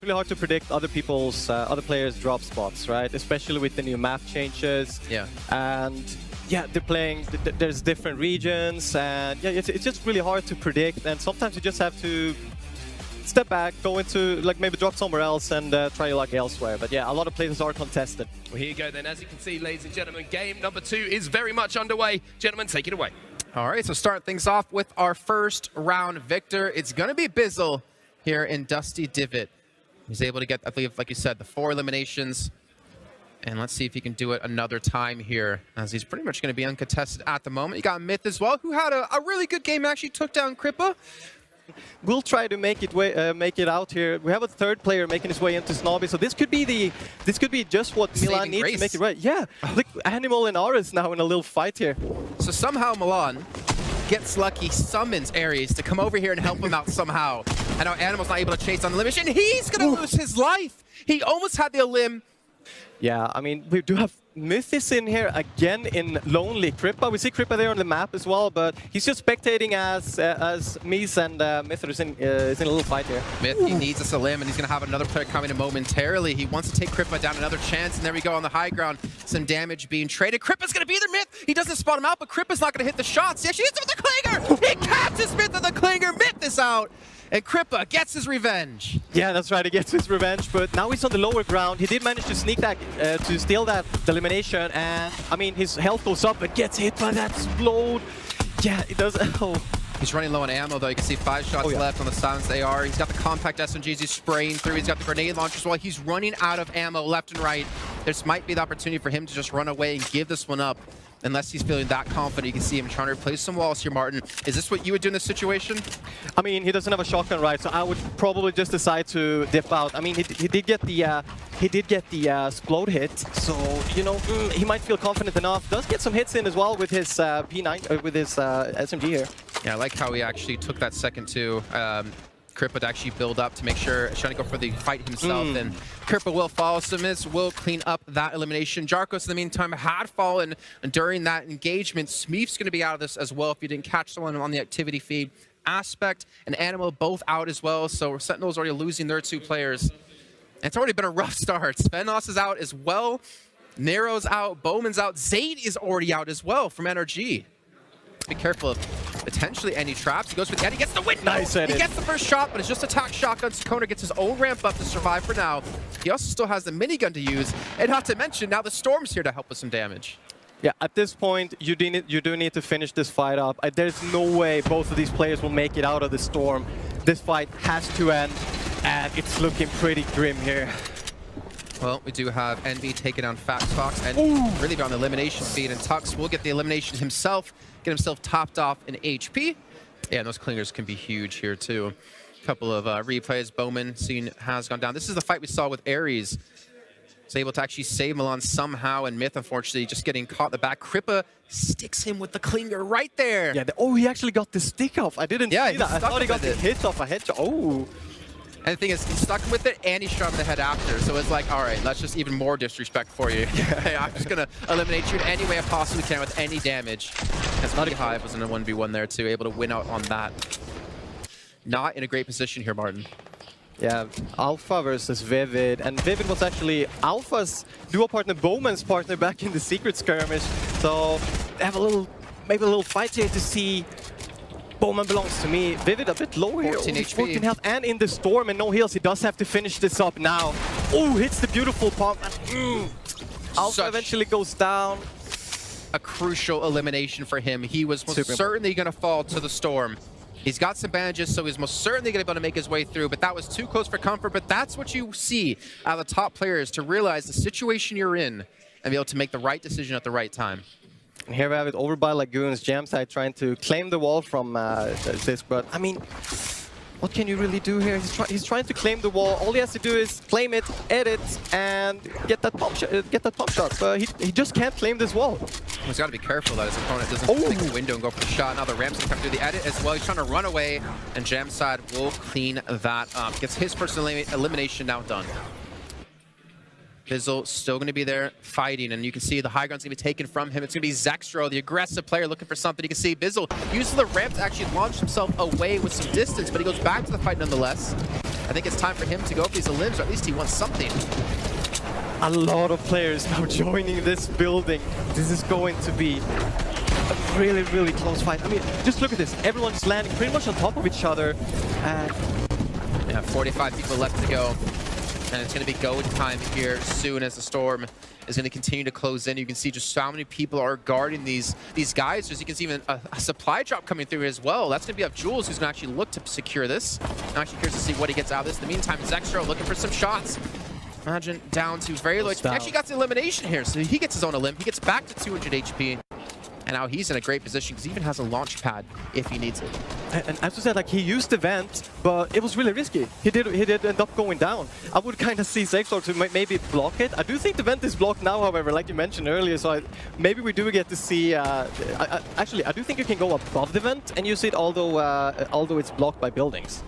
Really hard to predict other people's other players' drop spots, right? Especially with the new map changes. Yeah. And yeah, they're playing. There's different regions, and yeah, it's just really hard to predict. And sometimes you just have to step back, go into like maybe drop somewhere else, and try your luck elsewhere. But yeah, a lot of places are contested. Well, here you go then. As you can see, ladies and gentlemen, game number 2 is very much underway. Gentlemen, take it away. All right, so start things off with our first round victor. It's going to be Bizzle here in Dusty Divot. He's able to get, I believe, like you said, the 4 eliminations. And let's see if he can do it another time here, as he's pretty much going to be uncontested at the moment. You got Myth as well, who had a really good game, actually took down Kripa. We'll try to make it out here. We have a third player making his way into Snobby, so this could be just what Milan needs to make it right. Yeah, look, Animal and Aris now in a little fight here. So somehow Milan gets lucky, summons Ares to come over here and help him out somehow. And now Animal's not able to chase on the limit, and he's going to lose his life. He almost had the elim. Yeah, I mean, we do have Myth is in here again in Lonely Kripa. We see Kripa there on the map as well, but he's just spectating as Mies and Myth is in a little fight here. Myth, he needs a elim, and he's going to have another player coming in momentarily. He wants to take Kripa down another chance, and there we go on the high ground. Some damage being traded. Kripa's going to be there, Myth. He doesn't spot him out, but Kripa's not going to hit the shots. He actually hits him with the Klinger. He catches Myth with the Klinger. Myth is out. And Kripa gets his revenge. Yeah, that's right, he gets his revenge, but now he's on the lower ground. He did manage to sneak that, to steal that elimination, and I mean, his health goes up, but gets hit by that explode. Yeah, it does. Oh. He's running low on ammo, though. You can see 5 shots left on the silenced AR. He's got the compact SMGs he's spraying through. He's got the grenade launchers while he's running out of ammo left and right. This might be the opportunity for him to just run away and give this one up. Unless he's feeling that confident, you can see him trying to replace some walls here, Martin. Is this what you would do in this situation? I mean, he doesn't have a shotgun, right? So I would probably just decide to dip out. I mean, he did get the explode hit, so you know he might feel confident enough. Does get some hits in as well with his P9 with his SMG here. Yeah, I like how he actually took that second to Kripa to actually build up to make sure, trying to go for the fight himself. And Kripa will follow. Simiz will clean up that elimination. Jarkos, in the meantime, had fallen during that engagement. Smeef's going to be out of this as well if you didn't catch someone on the activity feed. Aspect and Animal both out as well, so Sentinel's already losing their 2 players. And it's already been a rough start. Svenos is out as well. Nero's out. Bowman's out. Zayd is already out as well from NRG. Be careful of potentially any traps. He goes for the Eddie, gets the window. Nice edit. He gets the first shot, but it's just attack shotgun. Sakona gets his own ramp up to survive for now. He also still has the minigun to use, and not to mention now the Storm's here to help with some damage. Yeah, at this point, you do need to finish this fight up. There's no way both of these players will make it out of the Storm. This fight has to end, and it's looking pretty grim here. Well, we do have Envy taking down Fat Fox and really on the elimination feed, and Tux will get the elimination himself, get himself topped off in HP. Yeah, and those clingers can be huge here too. A couple of replays. Bowman has gone down. This is the fight we saw with Ares. He's able to actually save Milan somehow, and Myth, unfortunately, just getting caught in the back. Kripa sticks him with the clinger right there. Yeah, he actually got the stick off. I didn't see that. I thought he got the hit off a headshot. Oh. And the thing is, he stuck him with it, and he shot him in the head after. So it's like, all right, that's just even more disrespect for you. I'm just going to eliminate you in any way I possibly can with any damage. As Hive was in a 1v1 there, too, able to win out on that. Not in a great position here, Martin. Yeah, Alpha versus Vivid. And Vivid was actually Alpha's duo partner, Bowman's partner, back in the Secret Skirmish. So they have maybe a little fight here to see. Bowman belongs to me. Vivid a bit low here. 14 HP. 14 health and in the Storm and no heals. He does have to finish this up now. Oh, hits the beautiful pump. Alpha eventually goes down. A crucial elimination for him. He was most certainly going to fall to the Storm. He's got some bandages, so he's most certainly going to be able to make his way through, but that was too close for comfort. But that's what you see out of the top players, to realize the situation you're in and be able to make the right decision at the right time. And here we have it over by Lagoons. Jamside trying to claim the wall from Zisk, but I mean, what can you really do here? He's trying to claim the wall. All he has to do is claim it, edit, and get that pop shot. But he just can't claim this wall. He's got to be careful that his opponent doesn't take the window and go for the shot. Now the Ram's going to come through the edit as well. He's trying to run away, and Jamside will clean that up. Gets his first elimination now done. Bizzle still going to be there fighting, and you can see the high ground's going to be taken from him. It's going to be Zextro, the aggressive player, looking for something. You can see Bizzle uses the ramp to actually launch himself away with some distance, but he goes back to the fight nonetheless. I think it's time for him to go for these limbs, or at least he wants something. A lot of players now joining this building. This is going to be a really, really close fight. I mean, just look at this. Everyone's landing pretty much on top of each other. And yeah, 45 people left to go. And it's going to be go time here soon as the storm is going to continue to close in. You can see just how many people are guarding these guys. As you can see, even a supply drop coming through as well. That's going to be up Jules, who's going to actually look to secure this. I'm actually curious to see what he gets out of this. In the meantime, Zextro looking for some shots. Imagine down to very low. He actually got the elimination here, so he gets his own elim. He gets back to 200 HP. And now he's in a great position because he even has a launch pad if he needs it. And as you said, like, he used the vent, but it was really risky. He did end up going down. I would kind of see Zextro to maybe block it. I do think the vent is blocked now, however, like you mentioned earlier. So maybe we do get to see. Actually, I do think you can go above the vent and use it, although it's blocked by buildings.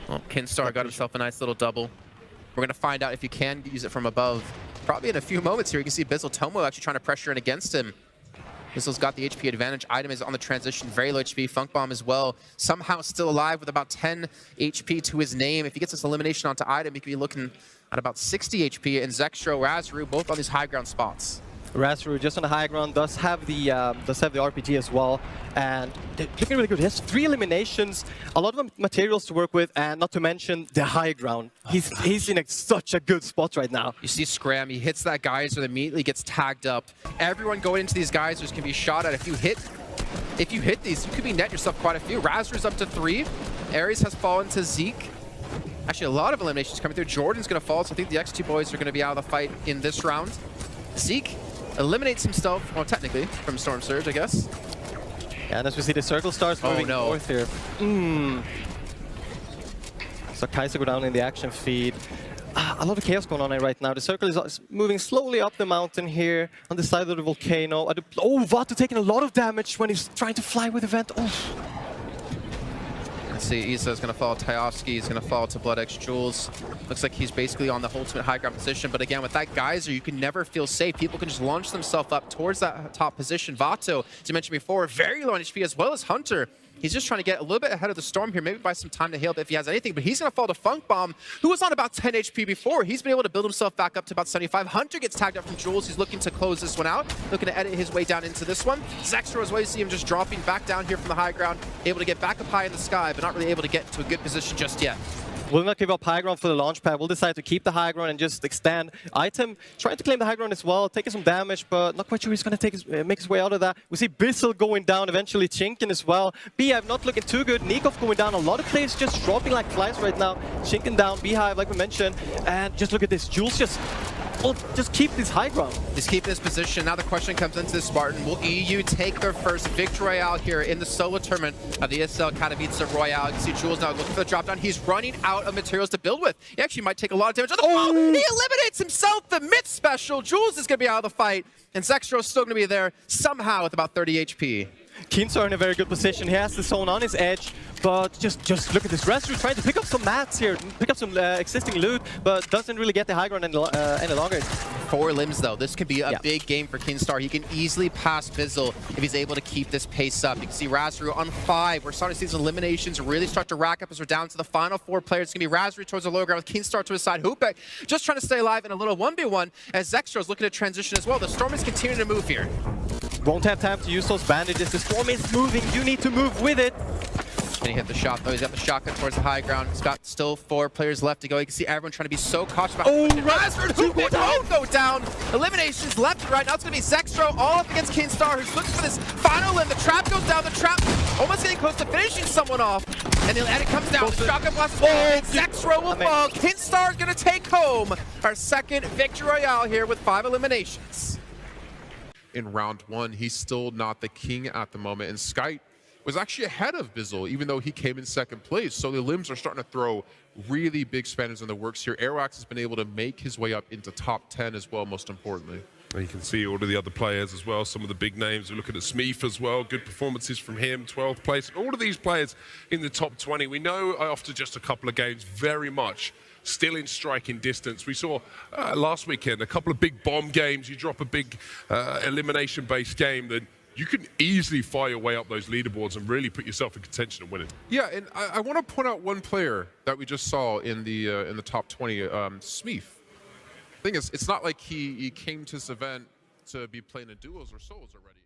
Well, Kinstar got himself a nice little double. We're going to find out if you can use it from above. Probably in a few moments here. You can see Bizzle Tomo actually trying to pressure in against him. Bizzle's got the HP advantage. Item is on the transition, very low HP. Funk Bomb as well. Somehow still alive with about 10 HP to his name. If he gets this elimination onto Item, he could be looking at about 60 HP. And Zextro, Razru, both on these high ground spots. Razru just on the high ground does have the RPG as well, and they're looking really good. He has 3 eliminations, a lot of materials to work with, and not to mention the high ground. He's in such a good spot right now. You see Scram, he hits that geyser, immediately gets tagged up. Everyone going into these geysers can be shot at. If you hit these, you could be net yourself quite a few. Razru's up to 3. Ares has fallen to Zeke. Actually, a lot of eliminations coming through. Jordan's going to fall, so I think the X2 boys are going to be out of the fight in this round. Zeke eliminates himself, well, technically, from Storm Surge, I guess. Yeah, and as we see, the circle starts moving north here. So Kaiser go down in the action feed. A lot of chaos going on right now. The circle is moving slowly up the mountain here on the side of the volcano. Oh, Vato taking a lot of damage when he's trying to fly with the vent. Oh. Let's see, Isa is going to fall to Tyovsky, he's going to fall to Blood X Jules. Looks like he's basically on the ultimate high ground position, but again, with that geyser, you can never feel safe. People can just launch themselves up towards that top position. Vato, as you mentioned before, very low on HP, as well as Hunter. He's just trying to get a little bit ahead of the storm here, maybe buy some time to heal if he has anything, but he's going to fall to Funk Bomb, who was on about 10 HP before. He's been able to build himself back up to about 75. Hunter gets tagged up from Jules. He's looking to close this one out, looking to edit his way down into this one. Zextro as well, you see him just dropping back down here from the high ground, able to get back up high in the sky, but not really able to get to a good position just yet. Will not give up high ground for the launch pad. We'll decide to keep the high ground and just extend. Item trying to claim the high ground as well, taking some damage, but not quite sure he's going to make his way out of that. We see Bizzle going down, eventually Chinken as well. Beehive not looking too good. Nikov going down. A lot of players just dropping like flies right now. Chinken down, Beehive like we mentioned. And just look at this. Jules just keep this high ground. Just keep this position. Now the question comes into this, Spartan. Will EU take their first victory royale here in the solo tournament of the ESL Katowice Royale? You can see Jules now looking for the drop down. He's running out of materials to build with. He actually might take a lot of damage. Oh, he eliminates himself. The myth special. Jules is going to be out of the fight. And Zextro is still going to be there somehow with about 30 HP. Kinstar in a very good position. He has the zone on his edge, but just look at this. Razru trying to pick up some mats here, pick up some existing loot, but doesn't really get the high ground any longer. 4 limbs though. This could be a big game for Kinstar. He can easily pass Bizzle if he's able to keep this pace up. You can see Razru on 5. We're starting to see these eliminations really start to rack up as we're down to the final 4 players. It's going to be Razru towards the lower ground with Kinstar to his side. Hoopek just trying to stay alive in a little 1v1 as Zextro is looking to transition as well. The storm is continuing to move here. Won't have time to use those bandages. The storm is moving. You need to move with it. And he hit the shot though. He's got the shotgun towards the high ground. He's got still 4 players left to go. You can see everyone trying to be so cautious about Razru. Hoopek won't go down. Eliminations left and right. Now it's going to be Zextro all up against Kinstar, who's looking for this final limb. The trap goes down. The trap almost getting close to finishing someone off. And it comes down. The shotgun blast. Zextro will fall. Kinstar is going to take home our second victory royale here with 5 eliminations. In round 1, he's still not the king at the moment, and Skype was actually ahead of Bizzle, even though he came in 2nd place. So the limbs are starting to throw really big spanners in the works here. Aeroax has been able to make his way up into top 10 as well, most importantly. And you can see all of the other players as well, some of the big names. We're looking at Smeeth as well, good performances from him, 12th place. All of these players in the top 20, we know after just a couple of games, very much still in striking distance. We saw last weekend a couple of big bomb games. You drop a big elimination-based game, then you can easily fire your way up those leaderboards and really put yourself in contention of winning. Yeah, and I want to point out one player that we just saw in the top 20, Smeef. Thing is, it's not like he came to this event to be playing in duos or solos already.